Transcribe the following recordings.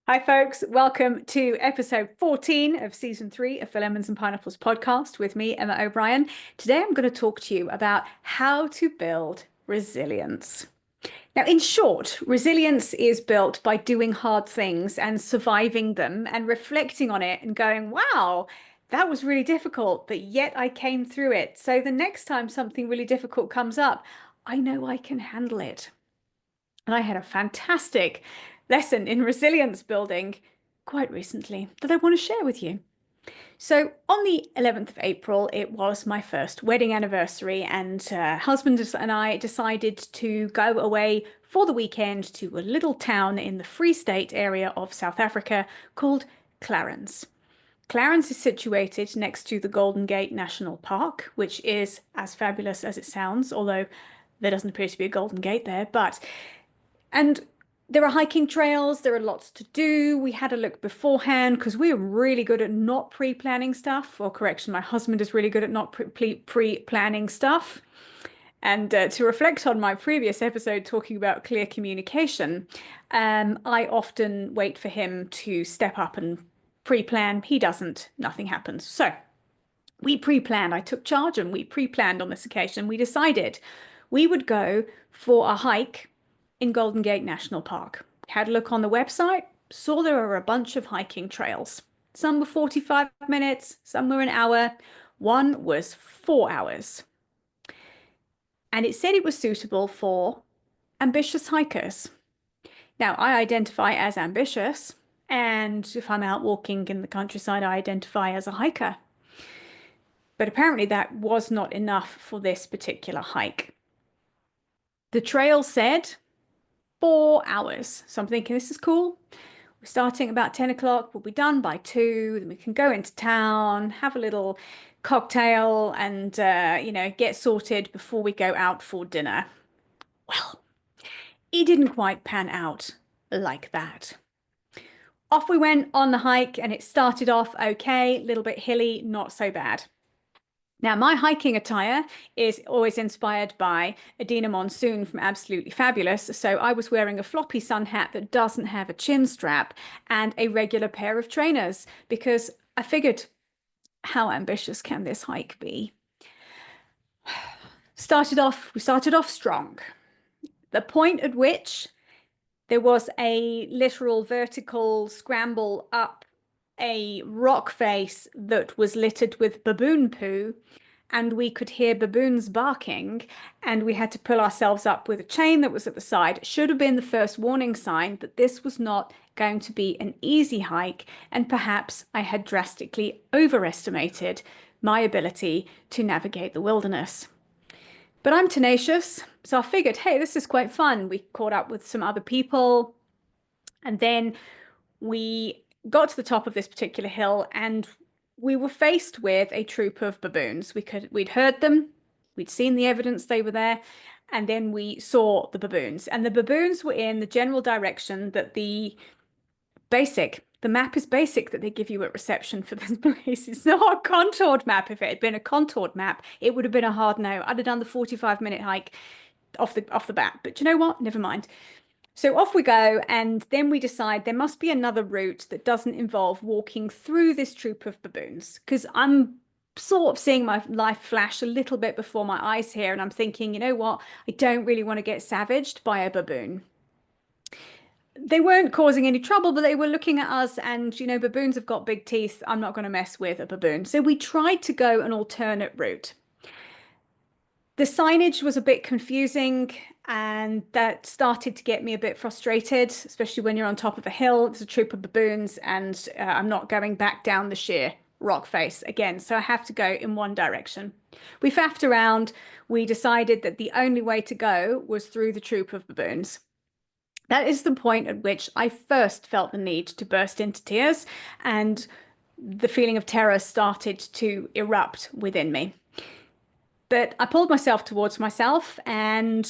Hi, folks. Welcome to episode 14 of season 3 of the Lemons and Pineapples podcast with me, Emma O'Brien. Today, I'm going to talk to you about how to build resilience. Now, in short, resilience is built by doing hard things and surviving them and reflecting on it and going, wow, that was really difficult, but yet I came through it. So the next time something really difficult comes up, I know I can handle it. And I had a fantastic lesson in resilience building quite recently that I want to share with you. So, on the 11th of April, it was my first wedding anniversary, and husband and I decided to go away for the weekend to a little town in the Free State area of South Africa called Clarens. Clarens is situated next to the Golden Gate National Park, which is as fabulous as it sounds, although there doesn't appear to be a Golden Gate there. And there are hiking trails, there are lots to do. We had a look beforehand because we are really good at not pre-planning stuff. Or correction, my husband is really good at not pre-planning stuff. And to reflect on my previous episode talking about clear communication, I often wait for him to step up and pre-plan. He doesn't, nothing happens. So we pre-planned. I took charge and we pre-planned on this occasion. We decided we would go for a hike in Golden Gate National Park. Had a look on the website, saw there were a bunch of hiking trails. Some were 45 minutes, some were an hour, one was 4 hours. And it said it was suitable for ambitious hikers. Now, I identify as ambitious, and if I'm out walking in the countryside, I identify as a hiker. But apparently, that was not enough for this particular hike. The trail said 4 hours. So I'm thinking this is cool. We're starting about 10 o'clock. We'll be done by 2. Then we can go into town, have a little cocktail and, get sorted before we go out for dinner. Well, it didn't quite pan out like that. Off we went on the hike and it started off okay, a little bit hilly, not so bad. Now, my hiking attire is always inspired by Adina Monsoon from Absolutely Fabulous. So I was wearing a floppy sun hat that doesn't have a chin strap and a regular pair of trainers because I figured, how ambitious can this hike be? We started off strong. The point at which there was a literal vertical scramble up a rock face that was littered with baboon poo, and we could hear baboons barking, and we had to pull ourselves up with a chain that was at the side. It should have been the first warning sign that this was not going to be an easy hike, and perhaps I had drastically overestimated my ability to navigate the wilderness. But I'm tenacious, so I figured, hey, this is quite fun. We caught up with some other people, and then we got to the top of this particular hill and we were faced with a troop of baboons. We'd heard them, we'd seen the evidence they were there, and then we saw the baboons. And the baboons were in the general direction that the map is basic that they give you at reception for this place. It's not a contoured map. If it had been a contoured map, it would have been a hard no. I'd have done the 45-minute hike off the bat. But you know what? Never mind. So off we go, and then we decide there must be another route that doesn't involve walking through this troop of baboons, because I'm sort of seeing my life flash a little bit before my eyes here, and I'm thinking, you know what? I don't really want to get savaged by a baboon. They weren't causing any trouble, but they were looking at us, and baboons have got big teeth. I'm not going to mess with a baboon. So we tried to go an alternate route. The signage was a bit confusing and that started to get me a bit frustrated, especially when you're on top of a hill. There's a troop of baboons and I'm not going back down the sheer rock face again. So I have to go in one direction. We faffed around. We decided that the only way to go was through the troop of baboons. That is the point at which I first felt the need to burst into tears and the feeling of terror started to erupt within me. But I pulled myself towards myself and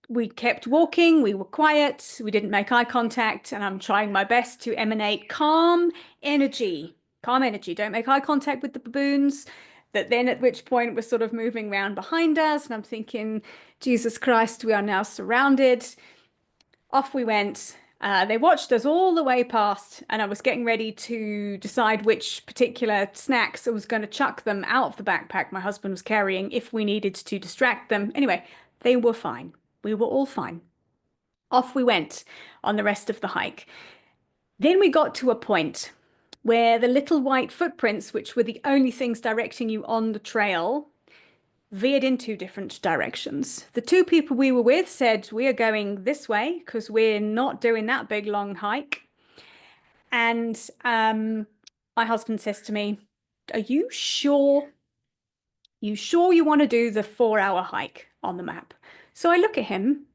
we kept walking. We were quiet. We didn't make eye contact. And I'm trying my best to emanate calm energy. Calm energy. Don't make eye contact with the baboons. That then at which point we're sort of moving around behind us. And I'm thinking, Jesus Christ, we are now surrounded. Off we went. They watched us all the way past, and I was getting ready to decide which particular snacks I was going to chuck them out of the backpack my husband was carrying if we needed to distract them. Anyway, they were fine. We were all fine. Off we went on the rest of the hike. Then we got to a point where the little white footprints, which were the only things directing you on the trail, veered in two different directions. The two people we were with said, we are going this way because we're not doing that big long hike. And my husband says to me, are you sure? You sure you want to do the 4 hour hike on the map? So I look at him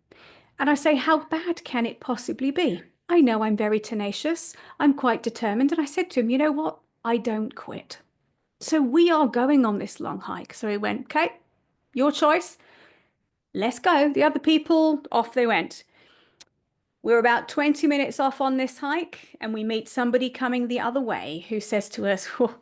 and I say, how bad can it possibly be? I know I'm very tenacious. I'm quite determined. And I said to him, you know what? I don't quit. So we are going on this long hike. So he went, okay, your choice. Let's go. The other people, off they went. We're about 20 minutes off on this hike, and we meet somebody coming the other way who says to us, well,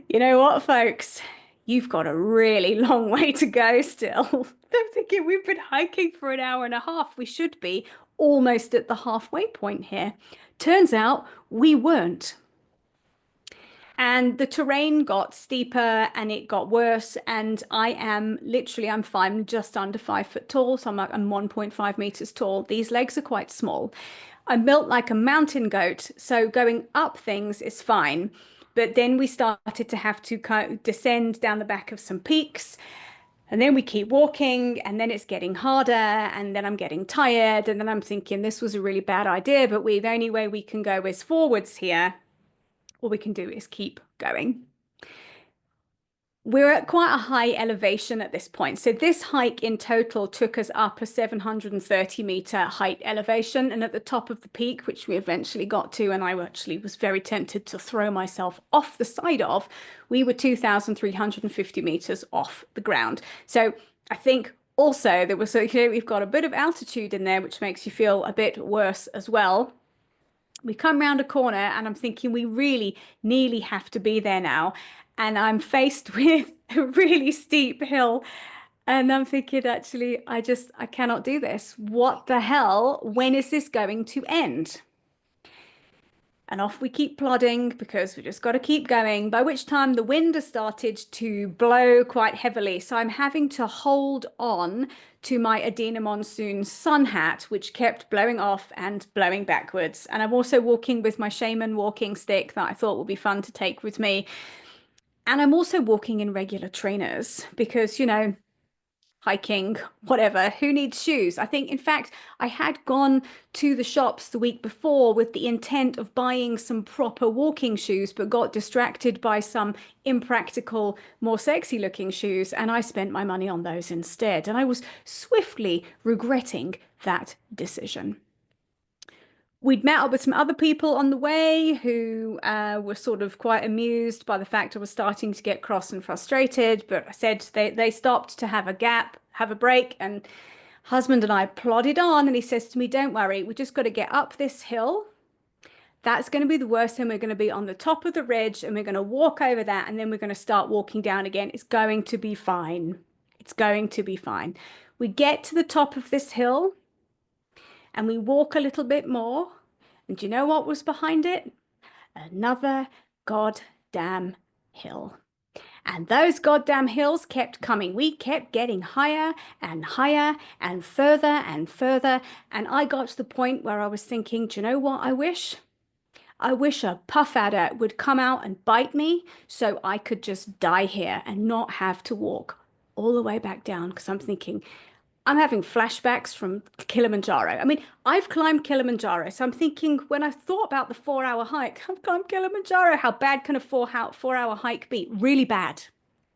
you know what, folks? You've got a really long way to go still. I'm thinking we've been hiking for an hour and a half. We should be almost at the halfway point here. Turns out we weren't. And the terrain got steeper and it got worse. And I'm fine, just under 5 foot tall. So I'm 1.5 meters tall. These legs are quite small. I'm built like a mountain goat. So going up things is fine. But then we started to have to kind of descend down the back of some peaks. And then we keep walking, and then it's getting harder, and then I'm getting tired, and then I'm thinking this was a really bad idea, but the only way we can go is forwards here. All we can do is keep going. We're at quite a high elevation at this point. So this hike in total took us up a 730-meter height elevation. And at the top of the peak, which we eventually got to, and I actually was very tempted to throw myself off the side of, we were 2,350 meters off the ground. So I think also there was, we've got a bit of altitude in there, which makes you feel a bit worse as well. We come round a corner and I'm thinking we really nearly have to be there now. And I'm faced with a really steep hill. And I'm thinking, actually, I cannot do this. What the hell? When is this going to end? And off we keep plodding because we just got to keep going, by which time the wind has started to blow quite heavily. So I'm having to hold on to my Adina Monsoon sun hat, which kept blowing off and blowing backwards. And I'm also walking with my Shaman walking stick that I thought would be fun to take with me. And I'm also walking in regular trainers because, hiking, whatever, who needs shoes? I think, in fact, I had gone to the shops the week before with the intent of buying some proper walking shoes, but got distracted by some impractical, more sexy looking shoes. And I spent my money on those instead. And I was swiftly regretting that decision. We'd met up with some other people on the way who were sort of quite amused by the fact I was starting to get cross and frustrated. But I said they stopped to have a gap, have a break, and husband and I plodded on. And he says to me, don't worry, we just got to get up this hill. That's going to be the worst, and we're going to be on the top of the ridge, and we're going to walk over that, and then we're going to start walking down again. It's going to be fine. It's going to be fine. We get to the top of this hill, and we walk a little bit more. And do you know what was behind it? Another goddamn hill. And those goddamn hills kept coming. We kept getting higher and higher and further and further. And I got to the point where I was thinking, do you know what I wish? I wish a puff adder would come out and bite me so I could just die here and not have to walk all the way back down. Because I'm thinking, I'm having flashbacks from Kilimanjaro. I mean, I've climbed Kilimanjaro, so I'm thinking when I thought about the 4 hour hike, I've climbed Kilimanjaro. How bad can a 4 hour hike be? Really bad.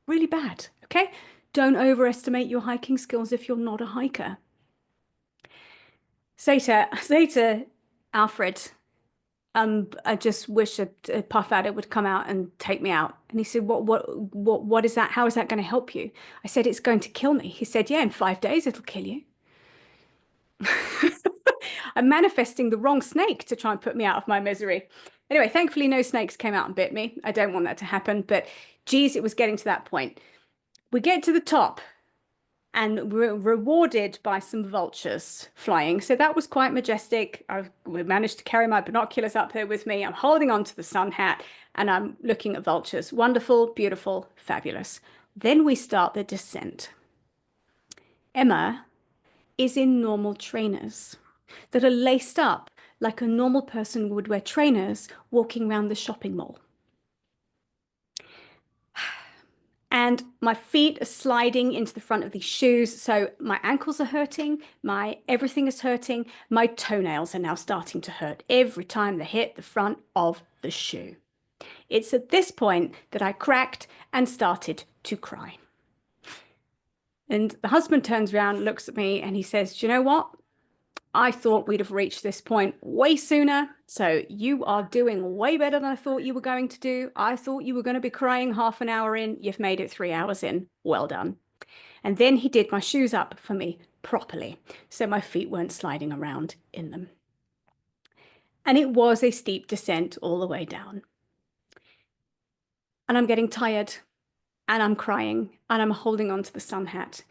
Really bad. Okay? Don't overestimate your hiking skills if you're not a hiker. Say to Alfred, I just wish a puff adder would come out and take me out. And he said, what is that? How is that going to help you? I said, it's going to kill me. He said, yeah, in 5 days, it'll kill you. I'm manifesting the wrong snake to try and put me out of my misery. Anyway, thankfully, no snakes came out and bit me. I don't want that to happen, but geez, it was getting to that point. We get to the top and were rewarded by some vultures flying. So that was quite majestic. We managed to carry my binoculars up there with me. I'm holding on to the sun hat and I'm looking at vultures. Wonderful, beautiful, fabulous. Then we start the descent. Emma is in normal trainers that are laced up like a normal person would wear trainers walking around the shopping mall. And my feet are sliding into the front of these shoes. So my ankles are hurting, my everything is hurting. My toenails are now starting to hurt every time they hit the front of the shoe. It's at this point that I cracked and started to cry. And the husband turns around, looks at me, and he says, "Do you know what? I thought we'd have reached this point way sooner. So you are doing way better than I thought you were going to do. I thought you were going to be crying half an hour in. You've made it 3 hours in. Well done." And then he did my shoes up for me properly, so my feet weren't sliding around in them. And it was a steep descent all the way down. And I'm getting tired and I'm crying and I'm holding on to the sun hat.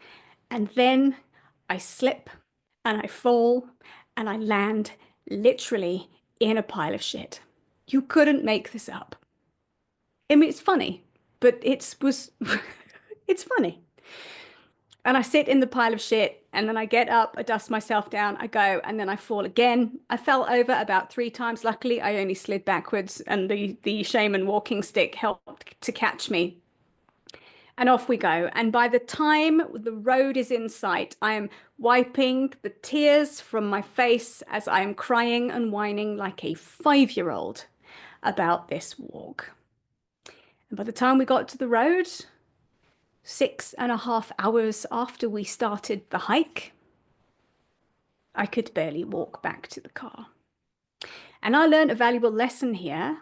And then I slip and I fall and I land literally in a pile of shit. You couldn't make this up. I mean, it's funny, but it's funny. And I sit in the pile of shit and then I get up, I dust myself down, I go, and then I fall again. I fell over about 3 times. Luckily, I only slid backwards and the shaman walking stick helped to catch me. And off we go. And by the time the road is in sight, I am wiping the tears from my face as I am crying and whining like a 5-year-old about this walk. And by the time we got to the road, 6.5 hours after we started the hike, I could barely walk back to the car. And I learned a valuable lesson here.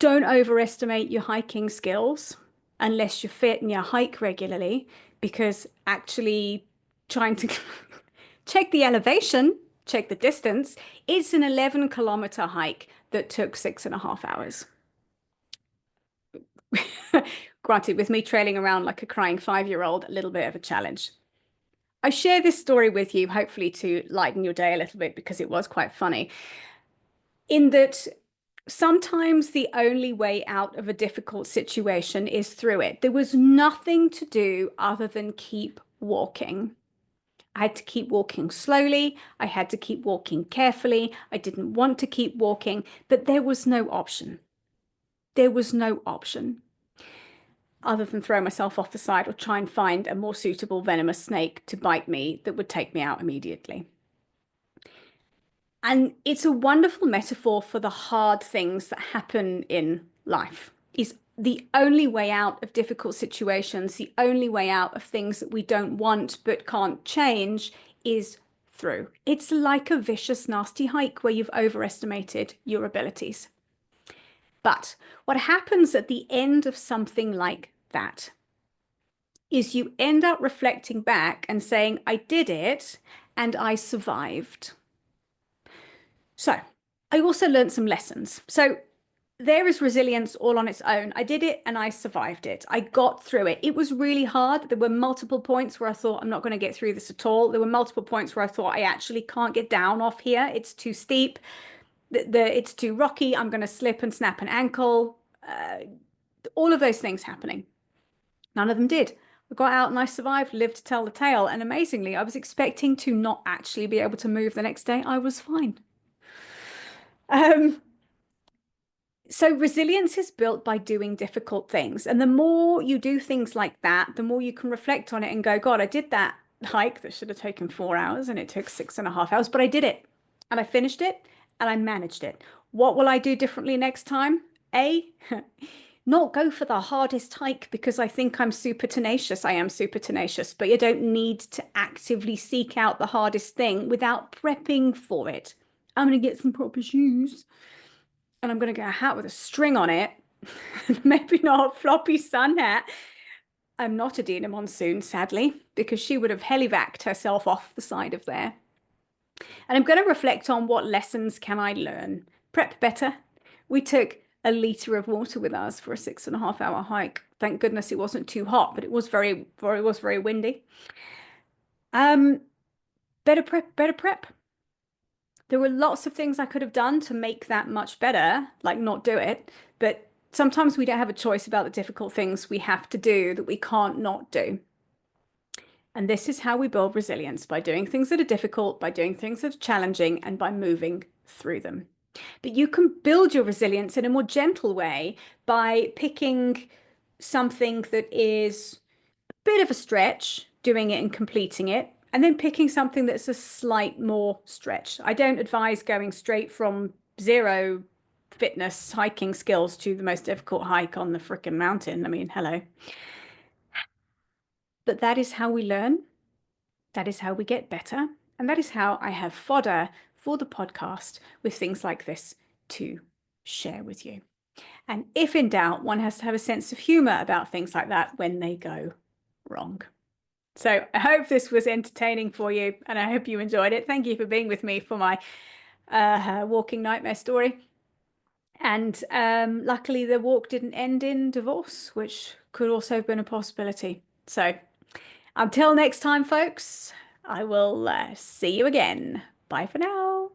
Don't overestimate your hiking skills unless you're fit and you hike regularly, because actually trying to check the elevation, check the distance, it's an 11-kilometer hike that took 6.5 hours. Granted, with me trailing around like a crying 5-year-old, a little bit of a challenge. I share this story with you, hopefully to lighten your day a little bit, because it was quite funny. In that sometimes the only way out of a difficult situation is through it. There was nothing to do other than keep walking. I had to keep walking slowly. I had to keep walking carefully. I didn't want to keep walking, but there was no option. There was no option other than throw myself off the side or try and find a more suitable venomous snake to bite me that would take me out immediately. And it's a wonderful metaphor for the hard things that happen in life. Is the only way out of difficult situations, the only way out of things that we don't want but can't change, is through. It's like a vicious, nasty hike where you've overestimated your abilities. But what happens at the end of something like that is you end up reflecting back and saying, I did it and I survived. So I also learned some lessons. So there is resilience all on its own. I did it and I survived it. I got through it. It was really hard. There were multiple points where I thought, I'm not going to get through this at all. There were multiple points where I thought, I actually can't get down off here. It's too steep. It's too rocky. I'm going to slip and snap an ankle. All of those things happening. None of them did. I got out and I survived, lived to tell the tale. And amazingly, I was expecting to not actually be able to move the next day. I was fine. So resilience is built by doing difficult things. And the more you do things like that, the more you can reflect on it and go, God, I did that hike that should have taken 4 hours and it took 6.5 hours, but I did it and I finished it and I managed it. What will I do differently next time? Not go for the hardest hike because I think I'm super tenacious. I am super tenacious, but you don't need to actively seek out the hardest thing without prepping for it. I'm going to get some proper shoes and I'm going to get a hat with a string on it. Maybe not a floppy sun hat. I'm not Adina Monsoon, sadly, because she would have helivacked herself off the side of there. And I'm going to reflect on what lessons can I learn. Prep better. We took a litre of water with us for a 6.5 hour hike. Thank goodness it wasn't too hot, but it was very windy. Um, better prep, better prep. There were lots of things I could have done to make that much better, like not do it. But sometimes we don't have a choice about the difficult things we have to do that we can't not do. And this is how we build resilience, by doing things that are difficult, by doing things that are challenging, and by moving through them. But you can build your resilience in a more gentle way by picking something that is a bit of a stretch, doing it and completing it, and then picking something that's a slight more stretch. I don't advise going straight from zero fitness hiking skills to the most difficult hike on the frickin' mountain. I mean, hello. But that is how we learn. That is how we get better. And that is how I have fodder for the podcast with things like this to share with you. And if in doubt, one has to have a sense of humor about things like that when they go wrong. So I hope this was entertaining for you and I hope you enjoyed it. Thank you for being with me for my walking nightmare story. And luckily the walk didn't end in divorce, which could also have been a possibility. So until next time, folks, I will see you again. Bye for now.